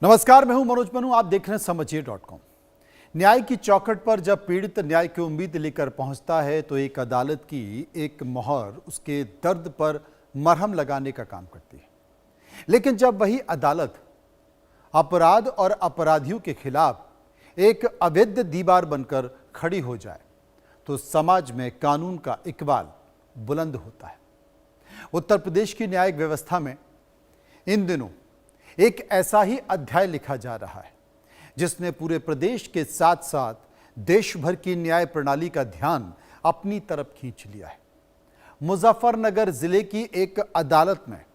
नमस्कार, मैं हूं मनोज मनु। आप देख रहे हैं समझिए.com। न्याय की चौखट पर जब पीड़ित न्याय की उम्मीद लेकर पहुंचता है तो एक अदालत की एक मोहर उसके दर्द पर मरहम लगाने का काम करती है। लेकिन जब वही अदालत अपराध और अपराधियों के खिलाफ एक अवैध दीवार बनकर खड़ी हो जाए तो समाज में कानून का इकबाल बुलंद होता है। उत्तर प्रदेश की न्यायिक व्यवस्था में इन दिनों एक ऐसा ही अध्याय लिखा जा रहा है जिसने पूरे प्रदेश के साथ साथ देश भर की न्याय प्रणाली का ध्यान अपनी तरफ खींच लिया है। मुजफ्फरनगर जिले की एक अदालत में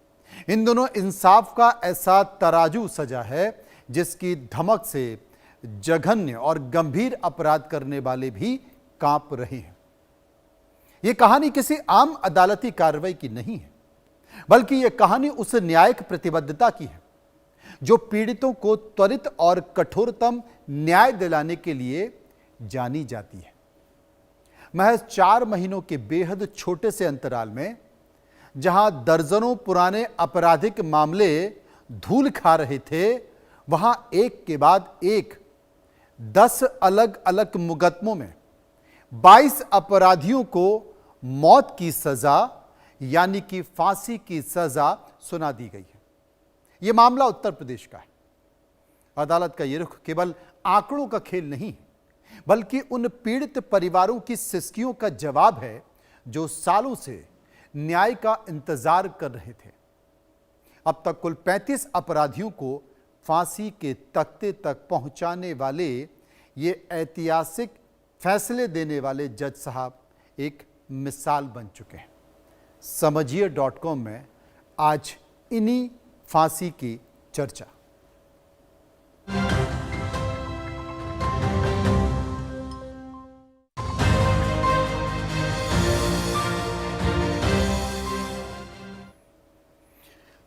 इन दोनों इंसाफ का ऐसा तराजू सजा है जिसकी धमक से जघन्य और गंभीर अपराध करने वाले भी कांप रहे हैं। यह कहानी किसी आम अदालती कार्रवाई की नहीं है, बल्कि यह कहानी उस न्यायिक प्रतिबद्धता की है जो पीड़ितों को त्वरित और कठोरतम न्याय दिलाने के लिए जानी जाती है। महज 4 महीनों के बेहद छोटे से अंतराल में जहां दर्जनों पुराने आपराधिक मामले धूल खा रहे थे, वहां एक के बाद एक 10 अलग अलग मुकदमों में 22 अपराधियों को मौत की सजा यानी कि फांसी की सजा सुना दी गई है। यह मामला उत्तर प्रदेश का है। अदालत का यह रुख केवल आंकड़ों का खेल नहीं है, बल्कि उन पीड़ित परिवारों की सिसकियों का जवाब है जो सालों से न्याय का इंतजार कर रहे थे। अब तक कुल 35 अपराधियों को फांसी के तख्ते तक पहुंचाने वाले ये ऐतिहासिक फैसले देने वाले जज साहब एक मिसाल बन चुके हैं। समझिए.com में आज इन्हीं फांसी की चर्चा।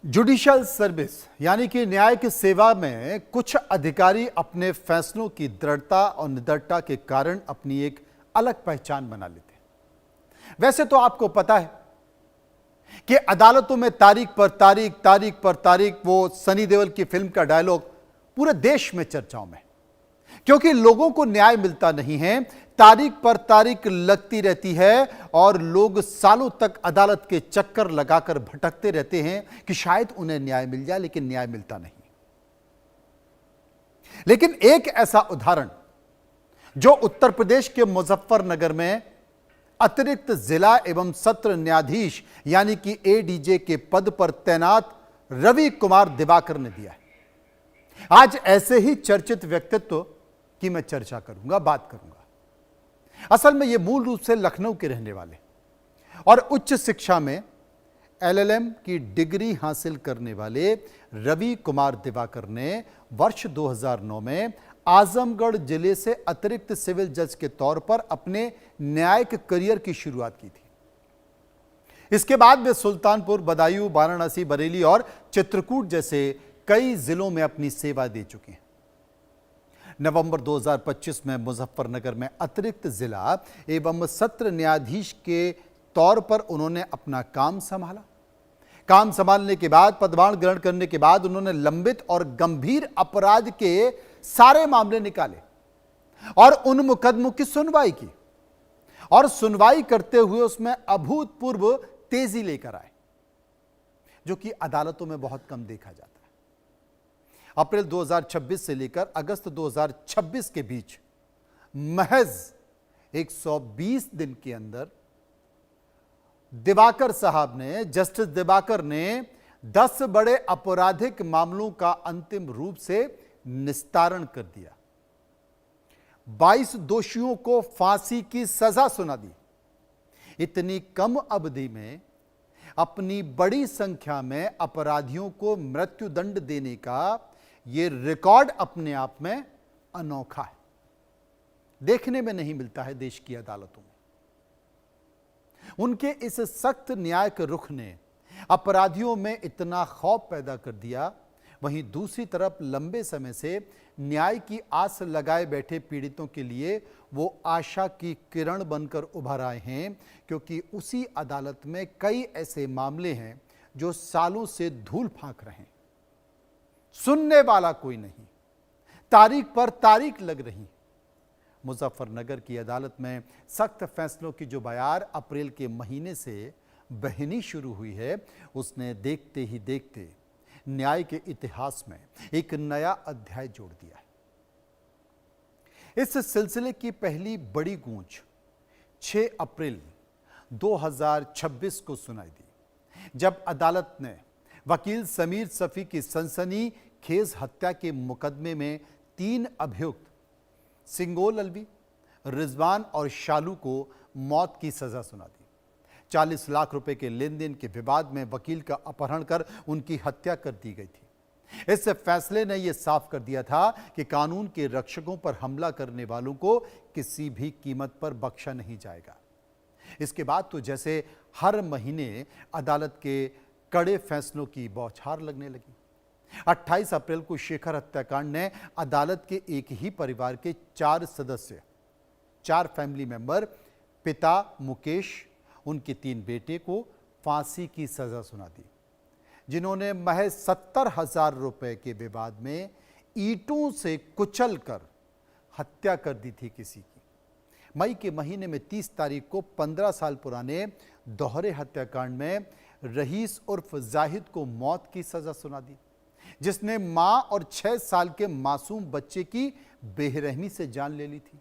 जुडिशियल सर्विस यानी कि न्याय की सेवा में कुछ अधिकारी अपने फैसलों की दृढ़ता और निडरता के कारण अपनी एक अलग पहचान बना लेते हैं। वैसे तो आपको पता है कि अदालतों में तारीख पर तारीख वो सनी देओल की फिल्म का डायलॉग पूरे देश में चर्चाओं में, क्योंकि लोगों को न्याय मिलता नहीं है। तारीख पर तारीख लगती रहती है और लोग सालों तक अदालत के चक्कर लगाकर भटकते रहते हैं कि शायद उन्हें न्याय मिल जाए, लेकिन न्याय मिलता नहीं। लेकिन एक ऐसा उदाहरण जो उत्तर प्रदेश के मुजफ्फरनगर में अतिरिक्त जिला एवं सत्र न्यायाधीश यानी कि एडीजे के पद पर तैनात रवि कुमार दिवाकर ने दिया है। आज ऐसे ही चर्चित व्यक्तित्व की मैं चर्चा करूंगा, बात करूंगा। असल में ये मूल रूप से लखनऊ के रहने वाले और उच्च शिक्षा में एलएलएम की डिग्री हासिल करने वाले रवि कुमार दिवाकर ने वर्ष 2009 में आजमगढ़ जिले से अतिरिक्त सिविल जज के तौर पर अपने न्यायिक करियर की शुरुआत की थी। इसके बाद वे सुल्तानपुर, बदायूं, वाराणसी, बरेली और चित्रकूट जैसे कई जिलों में अपनी सेवा दे चुके हैं। नवंबर 2025 में मुजफ्फरनगर में अतिरिक्त जिला एवं सत्र न्यायाधीश के तौर पर उन्होंने अपना काम संभाला। काम संभालने के बाद, पदभार ग्रहण करने के बाद उन्होंने लंबित और गंभीर अपराध के सारे मामले निकाले और उन मुकदमों की सुनवाई की और सुनवाई करते हुए उसमें अभूतपूर्व तेजी लेकर आए, जो कि अदालतों में बहुत कम देखा जाता है। अप्रैल 2026 से लेकर अगस्त 2026 के बीच महज 120 दिन के अंदर दिवाकर साहब ने, जस्टिस दिवाकर ने 10 बड़े आपराधिक मामलों का अंतिम रूप से निस्तारण कर दिया। 22 दोषियों को फांसी की सजा सुना दी। इतनी कम अवधि में अपनी बड़ी संख्या में अपराधियों को मृत्युदंड देने का यह रिकॉर्ड अपने आप में अनोखा है। देखने में नहीं मिलता है देश की अदालतों में। उनके इस सख्त न्याय के रुख ने अपराधियों में इतना खौफ पैदा कर दिया, वहीं दूसरी तरफ लंबे समय से न्याय की आस लगाए बैठे पीड़ितों के लिए वो आशा की किरण बनकर उभर आए हैं, क्योंकि उसी अदालत में कई ऐसे मामले हैं जो सालों से धूल फांक रहे हैं। सुनने वाला कोई नहीं, तारीख पर तारीख लग रही। मुजफ्फरनगर की अदालत में सख्त फैसलों की जो बयार अप्रैल के महीने से बहनी शुरू हुई है, उसने देखते ही देखते न्याय के इतिहास में एक नया अध्याय जोड़ दिया है। इस सिलसिले की पहली बड़ी गूंज 6 अप्रैल 2026 को सुनाई दी, जब अदालत ने वकील समीर सफी की सनसनीखेज हत्या के मुकदमे में 3 अभियुक्त सिंगोल अलवी, रिजवान और शालू को मौत की सजा सुना दी। 40 लाख रुपए के लेन देन के विवाद में वकील का अपहरण कर उनकी हत्या कर दी गई थी। इस फैसले ने यह साफ कर दिया था कि कानून के रक्षकों पर हमला करने वालों को किसी भी कीमत पर बख्शा नहीं जाएगा। इसके बाद तो जैसे हर महीने अदालत के कड़े फैसलों की बौछार लगने लगी। 28 अप्रैल को शेखर हत्याकांड ने अदालत के एक ही परिवार के 4 सदस्य, 4 फैमिली मेंबर, पिता मुकेश, उनके 3 बेटे को फांसी की सजा सुना दी, जिन्होंने महज 70,000 रुपए के विवाद में ईंटों से कुचलकर हत्या कर दी थी किसी की। मई के महीने में 30 तारीख को 15 साल पुराने दोहरे हत्याकांड में रईस उर्फ जाहिद को मौत की सजा सुना दी, जिसने मां और 6 साल के मासूम बच्चे की बेरहमी से जान ले ली थी।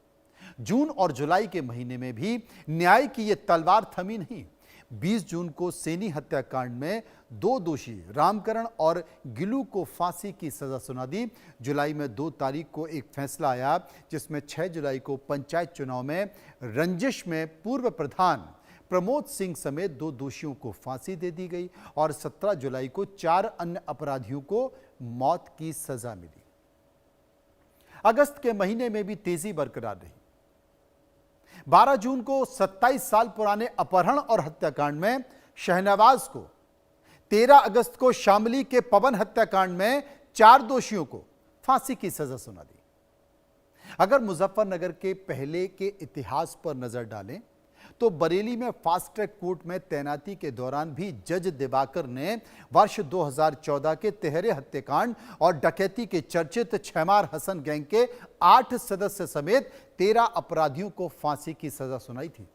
जून और जुलाई के महीने में भी न्याय की यह तलवार थमी नहीं। 20 जून को सेनी हत्याकांड में 2 दोषी रामकरण और गिलू को फांसी की सजा सुना दी। जुलाई में 2 तारीख को एक फैसला आया, जिसमें 6 जुलाई को पंचायत चुनाव में रंजिश में पूर्व प्रधान प्रमोद सिंह समेत 2 दोषियों को फांसी दे दी गई और 17 जुलाई को 4 अन्य अपराधियों को मौत की सजा मिली। अगस्त के महीने में भी तेजी बरकरार रही। 12 जून को 27 साल पुराने अपहरण और हत्याकांड में शहनवाज को, 13 अगस्त को शामली के पवन हत्याकांड में 4 दोषियों को फांसी की सजा सुना दी। अगर मुजफ्फरनगर के पहले के इतिहास पर नजर डालें तो बरेली में फास्ट ट्रैक कोर्ट में तैनाती के दौरान भी जज दिवाकर ने वर्ष 2014 के तिहरे हत्याकांड और डकैती के चर्चित छैमार हसन गैंग के 8 सदस्य समेत 13 अपराधियों को फांसी की सजा सुनाई थी।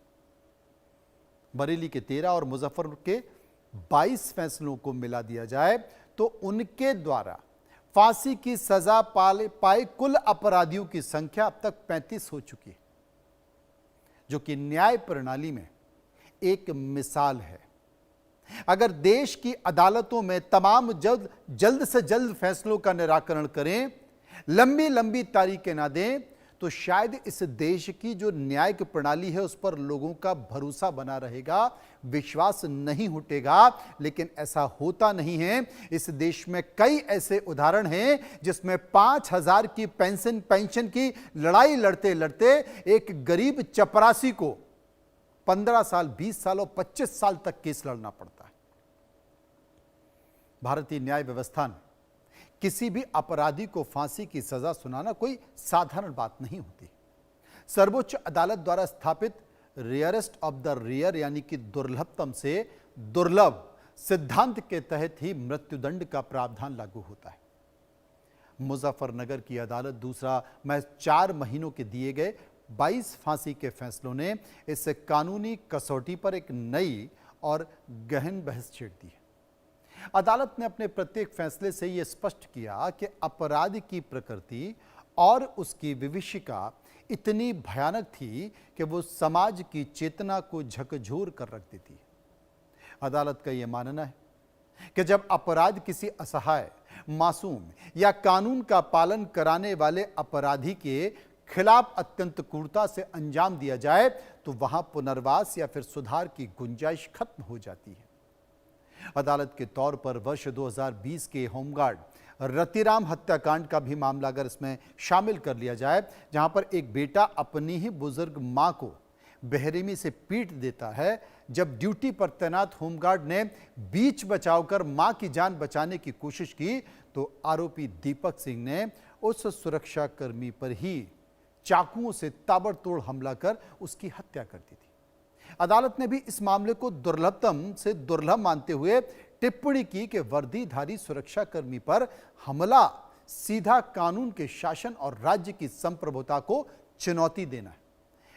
बरेली के 13 और मुजफ्फरपुर के 22 फैसलों को मिला दिया जाए तो उनके द्वारा फांसी की सजा पाए कुल अपराधियों की संख्या अब तक 35 हो चुकी है, जो कि न्याय प्रणाली में एक मिसाल है। अगर देश की अदालतों में तमाम जल्द से जल्द फैसलों का निराकरण करें, लंबी लंबी तारीखें ना दें, तो शायद इस देश की जो न्यायिक प्रणाली है उस पर लोगों का भरोसा बना रहेगा, विश्वास नहीं हटेगा। लेकिन ऐसा होता नहीं है। इस देश में कई ऐसे उदाहरण हैं जिसमें 5,000 की पेंशन की लड़ाई लड़ते लड़ते एक गरीब चपरासी को 15 साल, 20 साल और 25 साल तक केस लड़ना पड़ता है। भारतीय न्याय व्यवस्था में किसी भी अपराधी को फांसी की सजा सुनाना कोई साधारण बात नहीं होती। सर्वोच्च अदालत द्वारा स्थापित रेयरेस्ट ऑफ द रेयर यानी कि दुर्लभतम से दुर्लभ सिद्धांत के तहत ही मृत्युदंड का प्रावधान लागू होता है। मुजफ्फरनगर की अदालत दूसरा महज 4 महीनों के दिए गए 22 फांसी के फैसलों ने इस कानूनी कसौटी पर एक नई और गहन बहस छेड़ दी है। अदालत ने अपने प्रत्येक फैसले से यह स्पष्ट किया कि अपराध की प्रकृति और उसकी विभीषिका इतनी भयानक थी कि वो समाज की चेतना को झकझोर कर रख देती है। अदालत का यह मानना है कि जब अपराध किसी असहाय, मासूम या कानून का पालन कराने वाले अपराधी के खिलाफ अत्यंत क्रूरता से अंजाम दिया जाए तो वहां पुनर्वास या फिर सुधार की गुंजाइश खत्म हो जाती है। अदालत के तौर पर वर्ष 2020 के होमगार्ड रतिराम हत्याकांड का भी मामला अगर इसमें शामिल कर लिया जाए, जहां पर एक बेटा अपनी ही बुजुर्ग मां को बेरहमी से पीट देता है, जब ड्यूटी पर तैनात होमगार्ड ने बीच बचाव कर मां की जान बचाने की कोशिश की तो आरोपी दीपक सिंह ने उस सुरक्षाकर्मी पर ही चाकुओं से ताबड़तोड़ हमला कर उसकी हत्या कर दी थी। अदालत ने भी इस मामले को दुर्लभतम से दुर्लभ मानते हुए टिप्पणी की कि वर्दीधारी सुरक्षाकर्मी पर हमला सीधा कानून के शासन और राज्य की संप्रभुता को चुनौती देना है।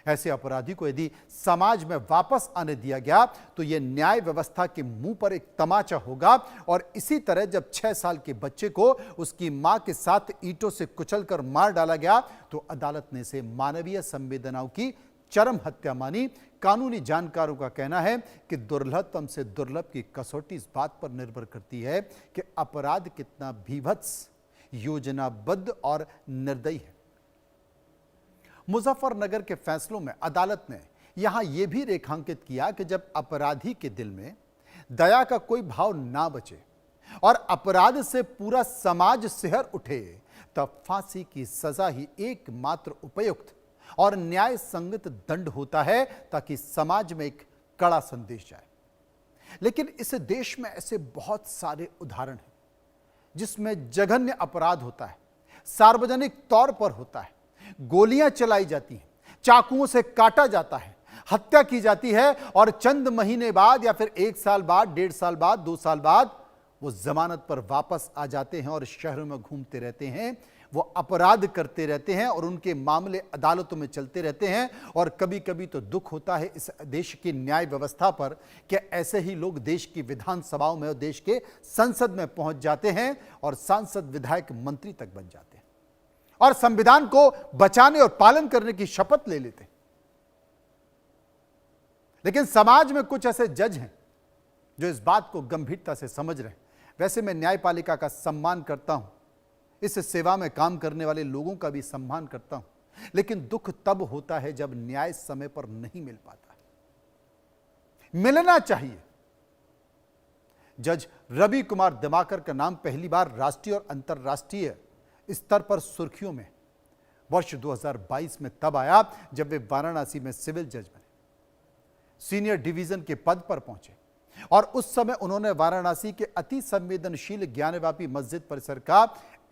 ऐसे अपराधी को यदि समाज में वापस आने दिया गया तो यह न्याय व्यवस्था के मुंह पर एक तमाचा होगा। और इसी तरह जब 6 साल के बच्चे को उसकी मां के साथ ईंटों से कुचलकर मार डाला गया तो अदालत ने इसे मानवीय संवेदनाओं की चरम हत्या मानी। कानूनी जानकारों का कहना है कि दुर्लभतम से दुर्लभ की कसौटी इस बात पर निर्भर करती है कि अपराध कितना भीभत्स, योजनाबद्ध और निर्दयी है। मुजफ्फरनगर के फैसलों में अदालत ने यहां यह भी रेखांकित किया कि जब अपराधी के दिल में दया का कोई भाव ना बचे और अपराध से पूरा समाज सिहर उठे, तब फांसी की सजा ही एकमात्र उपयुक्त और न्याय संगत दंड होता है, ताकि समाज में एक कड़ा संदेश जाए। लेकिन इस देश में ऐसे बहुत सारे उदाहरण हैं जिसमें जघन्य अपराध होता है, सार्वजनिक तौर पर होता है, गोलियां चलाई जाती हैं, चाकुओं से काटा जाता है, हत्या की जाती है और चंद महीने बाद या फिर 1 साल बाद, 1.5 साल बाद, 2 साल बाद वो जमानत पर वापस आ जाते हैं और शहरों में घूमते रहते हैं। वो अपराध करते रहते हैं और उनके मामले अदालतों में चलते रहते हैं। और कभी कभी तो दुख होता है इस देश की न्याय व्यवस्था पर कि ऐसे ही लोग देश की विधानसभाओं में और देश के संसद में पहुंच जाते हैं और सांसद, विधायक, मंत्री तक बन जाते हैं और संविधान को बचाने और पालन करने की शपथ ले लेते हैं। लेकिन समाज में कुछ ऐसे जज हैं जो इस बात को गंभीरता से समझ रहे हैं। वैसे मैं न्यायपालिका का सम्मान करता हूं, इस सेवा में काम करने वाले लोगों का भी सम्मान करता हूं, लेकिन दुख तब होता है जब न्याय समय पर नहीं मिल पाता। मिलना चाहिए। जज रवि कुमार दिवाकर का नाम पहली बार राष्ट्रीय और अंतर्राष्ट्रीय स्तर पर सुर्खियों में वर्ष 2022 में तब आया जब वे वाराणसी में सिविल जज बने, सीनियर डिवीजन के पद पर पहुंचे और उस समय उन्होंने वाराणसी के अति संवेदनशील ज्ञानव्यापी मस्जिद परिसर का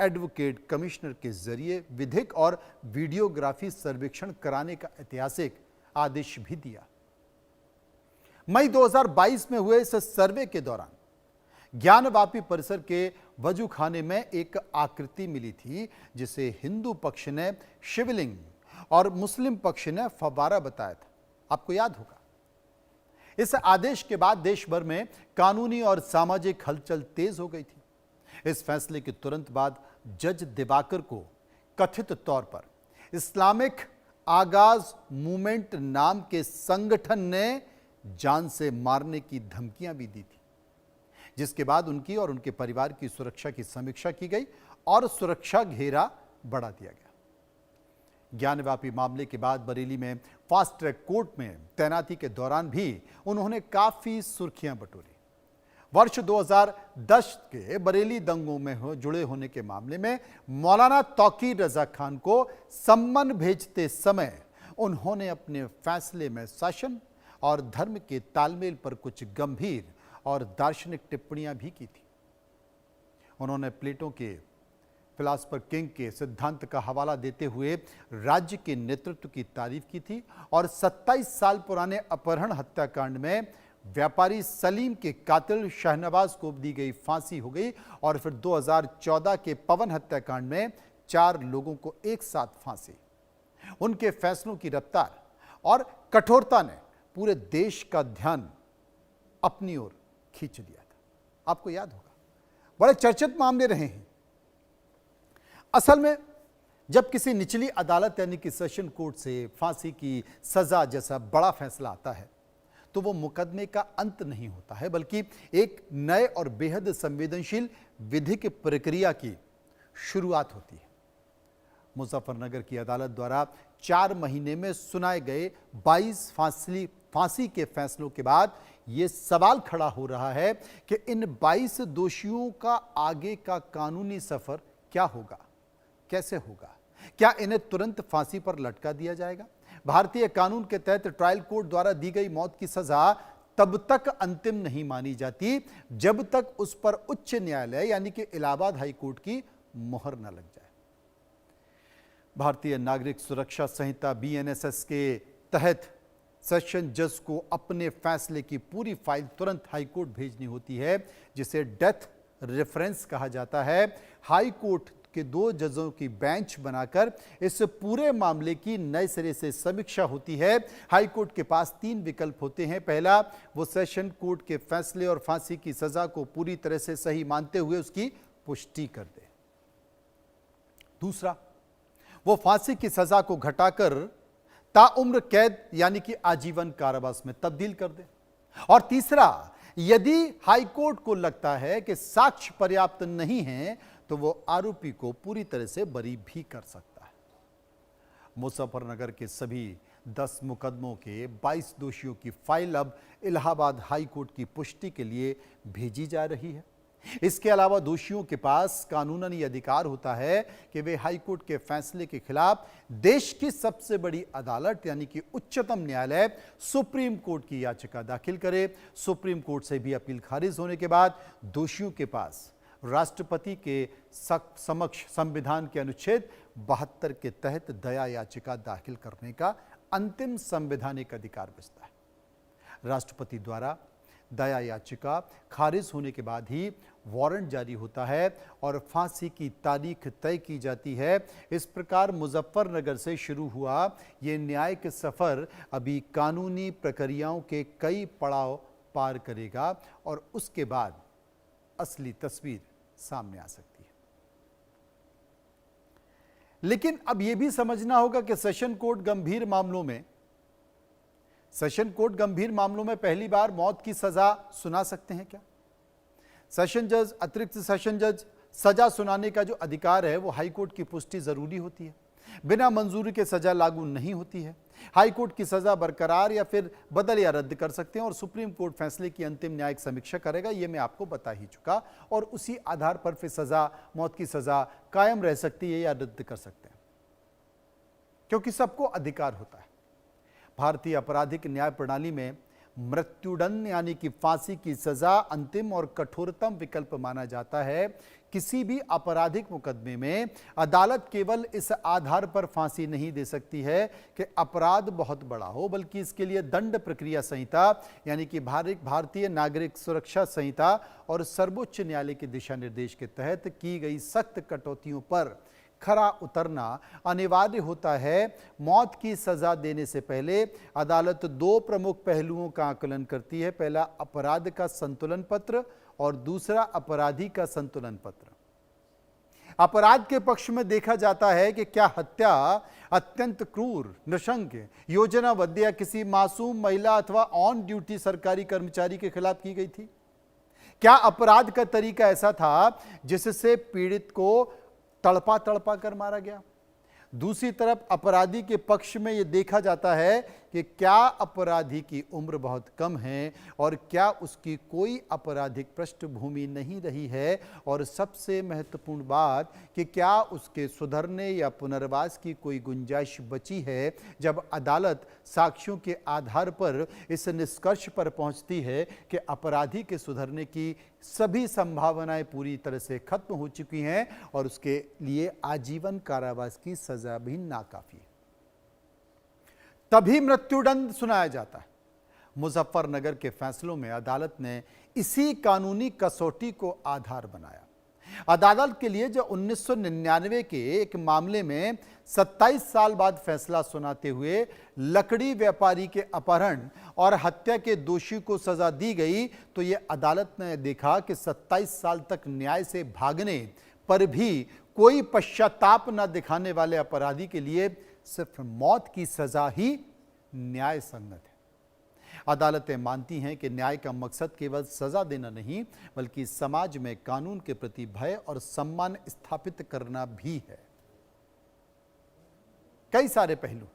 एडवोकेट कमिश्नर के जरिए विधिक और वीडियोग्राफी सर्वेक्षण कराने का ऐतिहासिक आदेश भी दिया। मई 2022 में हुए इस सर्वे के दौरान ज्ञानवापी परिसर के वजू खाने में एक आकृति मिली थी जिसे हिंदू पक्ष ने शिवलिंग और मुस्लिम पक्ष ने फव्वारा बताया था। आपको याद होगा। इस आदेश के बाद देश भर में कानूनी और सामाजिक हलचल तेज हो गई थी। इस फैसले के तुरंत बाद जज दिवाकर को कथित तौर पर इस्लामिक आगाज मूवमेंट नाम के संगठन ने जान से मारने की धमकियां भी दी थी, जिसके बाद उनकी और उनके परिवार की सुरक्षा की समीक्षा की गई और सुरक्षा घेरा बढ़ा दिया गया। ज्ञानव्यापी मामले के बाद बरेली में फास्ट ट्रैक कोर्ट में तैनाती के दौरान भी उन्होंने काफी सुर्खियां बटोरी। वर्ष 2010 के बरेली दंगों में जुड़े होने के मामले में मौलाना तौकीर रजा खान को सम्मन भेजते समय उन्होंने अपने फैसले में शासन और धर्म के तालमेल पर कुछ गंभीर और दार्शनिक टिप्पणियां भी की थी। उन्होंने प्लेटो के फिलासफर किंग के सिद्धांत का हवाला देते हुए राज्य के नेतृत्व की तारीफ की थी और 27 साल पुराने अपहरण हत्याकांड में व्यापारी सलीम के कातिल शहनवाज को दी गई फांसी हो गई और फिर 2014 के पवन हत्याकांड में 4 लोगों को एक साथ फांसी। उनके फैसलों की रफ्तार और कठोरता ने पूरे देश का ध्यान अपनी ओर खींच लिया था। आपको याद होगा, बड़े चर्चित मामले रहे हैं। असल में जब किसी निचली अदालत यानी कि सेशन कोर्ट से फांसी की सजा जैसा बड़ा फैसला आता है तो वो मुकदमे का अंत नहीं होता है, बल्कि एक नए और बेहद संवेदनशील विधिक प्रक्रिया की शुरुआत होती है। मुजफ्फरनगर की अदालत द्वारा 4 महीने में सुनाए गए 22 फांसी के फैसलों के बाद ये सवाल खड़ा हो रहा है कि इन 22 दोषियों का आगे का कानूनी सफर क्या होगा, कैसे होगा? क्या इन्हें तुरंत फांसी पर लटका दिया जाएगा? भारतीय कानून के तहत ट्रायल कोर्ट द्वारा दी गई मौत की सजा तब तक अंतिम नहीं मानी जाती जब तक उस पर उच्च न्यायालय यानी कि इलाहाबाद हाई कोर्ट की मोहर न लग जाए। भारतीय नागरिक सुरक्षा संहिता BNSS के तहत सेशन जज को अपने फैसले की पूरी फाइल तुरंत हाईकोर्ट भेजनी होती है, जिसे डेथ रेफरेंस कहा जाता है। हाईकोर्ट के 2 जजों की बेंच बनाकर इस पूरे मामले की नए सिरे से समीक्षा होती है। हाईकोर्ट के पास 3 विकल्प होते हैं। पहला, वो सेशन कोर्ट के फैसले और फांसी की सजा को पूरी तरह से सही मानते हुए उसकी पुष्टि कर दे। दूसरा, वो फांसी की सजा को घटाकर ताउम्र कैद यानी कि आजीवन कारावास में तब्दील कर दे। और तीसरा, यदि हाईकोर्ट को लगता है कि साक्ष्य पर्याप्त नहीं है तो वो आरोपी को पूरी तरह से बरी भी कर सकता है। मुजफ्फरनगर के सभी 10 मुकदमों के 22 दोषियों की फाइल अब इलाहाबाद हाईकोर्ट की पुष्टि के लिए भेजी जा रही है। इसके अलावा दोषियों के पास कानूनन ये अधिकार होता है कि वे हाईकोर्ट के फैसले के खिलाफ देश की सबसे बड़ी अदालत यानी कि उच्चतम न्यायालय सुप्रीम कोर्ट की याचिका दाखिल करे। सुप्रीम कोर्ट से भी अपील खारिज होने के बाद दोषियों के पास राष्ट्रपति के समक्ष संविधान के अनुच्छेद 72 के तहत दया याचिका दाखिल करने का अंतिम संवैधानिक अधिकार बचता है। राष्ट्रपति द्वारा दया याचिका खारिज होने के बाद ही वारंट जारी होता है और फांसी की तारीख तय की जाती है। इस प्रकार मुजफ्फरनगर से शुरू हुआ ये न्यायिक सफर अभी कानूनी प्रक्रियाओं के कई पड़ाव पार करेगा और उसके बाद असली तस्वीर सामने आ सकती है। लेकिन अब यह भी समझना होगा कि सेशन कोर्ट गंभीर मामलों में पहली बार मौत की सजा सुना सकते हैं क्या? सेशन जज, अतिरिक्त सेशन जज सजा सुनाने का जो अधिकार है वो हाईकोर्ट की पुष्टि जरूरी होती है। बिना मंजूरी के सजा लागू नहीं होती है। हाईकोर्ट की सजा बरकरार या फिर बदल या रद्द कर सकते हैं और सुप्रीम कोर्ट फैसले की अंतिम न्यायिक समीक्षा करेगा, ये मैं आपको बता ही चुका। और उसी आधार पर फिर सजा, मौत की सजा कायम रह सकती है या रद्द कर सकते हैं, क्योंकि सबको अधिकार होता है। भारतीय आपराधिक न्याय प्रणाली में मृत्युदंड यानी कि फांसी की सजा अंतिम और कठोरतम विकल्प माना जाता है। किसी भी आपराधिक मुकदमे में अदालत केवल इस आधार पर फांसी नहीं दे सकती है कि अपराध बहुत बड़ा हो, बल्कि इसके लिए दंड प्रक्रिया संहिता यानी कि भारतीय नागरिक सुरक्षा संहिता और सर्वोच्च न्यायालय के दिशा निर्देश के तहत की गई सख्त कटौतियों पर खरा उतरना अनिवार्य होता है। मौत की सजा देने से पहले अदालत 2 प्रमुख पहलुओं का आकलन करती है। पहला, अपराध का संतुलन पत्र और दूसरा, अपराधी का संतुलन पत्र। अपराध के पक्ष में देखा जाता है कि क्या हत्या अत्यंत क्रूर, नृशंस, योजनाबद्ध या किसी मासूम महिला अथवा ऑन ड्यूटी सरकारी कर्मचारी के खिलाफ की गई थी। क्या अपराध का तरीका ऐसा था जिससे पीड़ित को तड़पा कर मारा गया। दूसरी तरफ अपराधी के पक्ष में यह देखा जाता है कि क्या अपराधी की उम्र बहुत कम है और क्या उसकी कोई आपराधिक पृष्ठभूमि नहीं रही है, और सबसे महत्वपूर्ण बात कि क्या उसके सुधरने या पुनर्वास की कोई गुंजाइश बची है। जब अदालत साक्ष्यों के आधार पर इस निष्कर्ष पर पहुंचती है कि अपराधी के सुधरने की सभी संभावनाएं पूरी तरह से खत्म हो चुकी हैं और उसके लिए आजीवन कारावास की सजा भी नाकाफी है, तभी मृत्युदंड सुनाया जाता है। मुजफ्फरनगर के फैसलों में अदालत ने इसी कानूनी कसौटी को आधार बनाया। अदालत के लिए जो 1999 के एक मामले में 27 साल बाद फैसला सुनाते हुए लकड़ी व्यापारी के अपहरण और हत्या के दोषी को सजा दी गई, तो यह अदालत ने देखा कि 27 साल तक न्याय से भागने पर भी कोई पश्चाताप न दिखाने वाले अपराधी के लिए सिर्फ मौत की सजा ही न्याय संगत है। अदालतें मानती हैं कि न्याय का मकसद केवल सजा देना नहीं, बल्कि समाज में कानून के प्रति भय और सम्मान स्थापित करना भी है। कई सारे पहलू,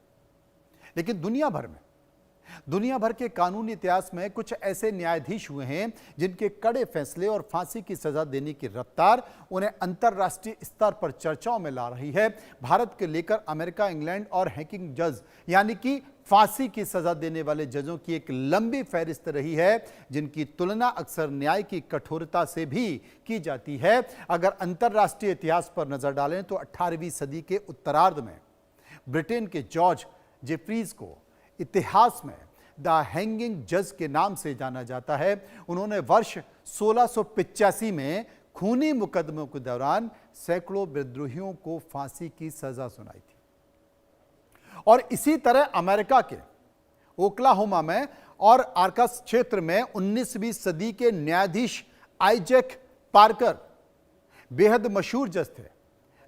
लेकिन दुनिया भर के कानूनी इतिहास में कुछ ऐसे न्यायाधीश हुए हैं जिनके कड़े फैसले और फांसी की सजा देने की रफ्तार उन्हें अंतर्राष्ट्रीय स्तर पर चर्चाओं में ला रही है। भारत के लेकर अमेरिका, इंग्लैंड और हैकिंग जज यानी कि फांसी की सजा देने वाले जजों की एक लंबी फहरिस्त रही है, जिनकी तुलना अक्सर न्याय की कठोरता से भी की जाती है। अगर अंतर्राष्ट्रीय इतिहास पर नजर डालें तो 18वीं सदी के उत्तरार्ध में ब्रिटेन के जॉर्ज जेफरीज को इतिहास में द हैंगिंग जज के नाम से जाना जाता है। उन्होंने वर्ष 1685 में खूनी मुकदमों के दौरान सैकड़ों विद्रोहियों को फांसी की सजा सुनाई थी। और इसी तरह अमेरिका के ओक्लाहोमा में और आर्कास क्षेत्र में 19वीं सदी के न्यायाधीश आइजैक पार्कर बेहद मशहूर जज थे।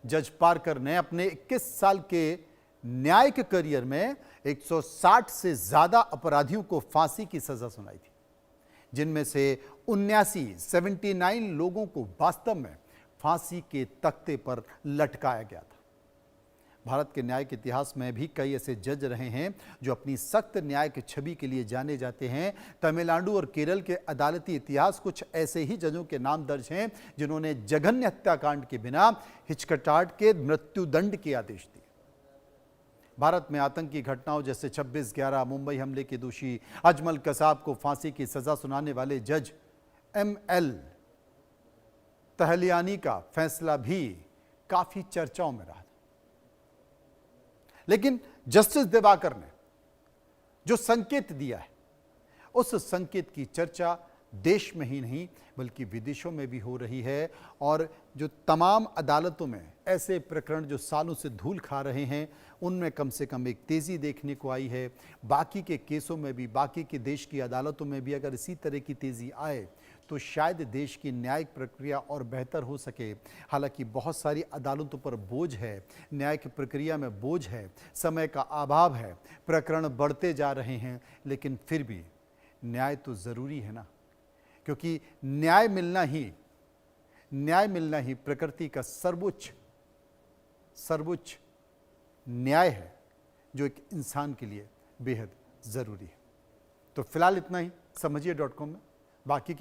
जज पार्कर ने अपने 21 साल के न्यायिक करियर में 160 से ज्यादा अपराधियों को फांसी की सजा सुनाई थी, जिनमें से 79 लोगों को वास्तव में फांसी के तख्ते पर लटकाया गया था। भारत के न्याय के इतिहास में भी कई ऐसे जज रहे हैं जो अपनी सख्त न्याय की छवि के लिए जाने जाते हैं। तमिलनाडु और केरल के अदालती इतिहास कुछ ऐसे ही जजों के नाम दर्ज हैं जिन्होंने जघन्य हत्याकांड के बिना हिचकटाहट के मृत्युदंड के आदेश दिए। भारत में आतंकी घटनाओं जैसे 26/11 मुंबई हमले के दोषी अजमल कसाब को फांसी की सजा सुनाने वाले जज ML तहलियानी का फैसला भी काफी चर्चाओं में रहा। लेकिन जस्टिस दिवाकर ने जो संकेत दिया है, उस संकेत की चर्चा देश में ही नहीं बल्कि विदेशों में भी हो रही है। और जो तमाम अदालतों में ऐसे प्रकरण जो सालों से धूल खा रहे हैं, उनमें कम से कम एक तेजी देखने को आई है। बाकी के केसों में भी, बाकी के देश की अदालतों में भी अगर इसी तरह की तेजी आए तो शायद देश की न्यायिक प्रक्रिया और बेहतर हो सके। हालांकि बहुत सारी अदालतों पर बोझ है, न्यायिक प्रक्रिया में बोझ है, समय का अभाव है, प्रकरण बढ़ते जा रहे हैं, लेकिन फिर भी न्याय तो ज़रूरी है ना, क्योंकि न्याय मिलना ही प्रकृति का सर्वोच्च न्याय है, जो एक इंसान के लिए बेहद ज़रूरी है। तो फिलहाल इतना ही समझिए .com में। बाकी की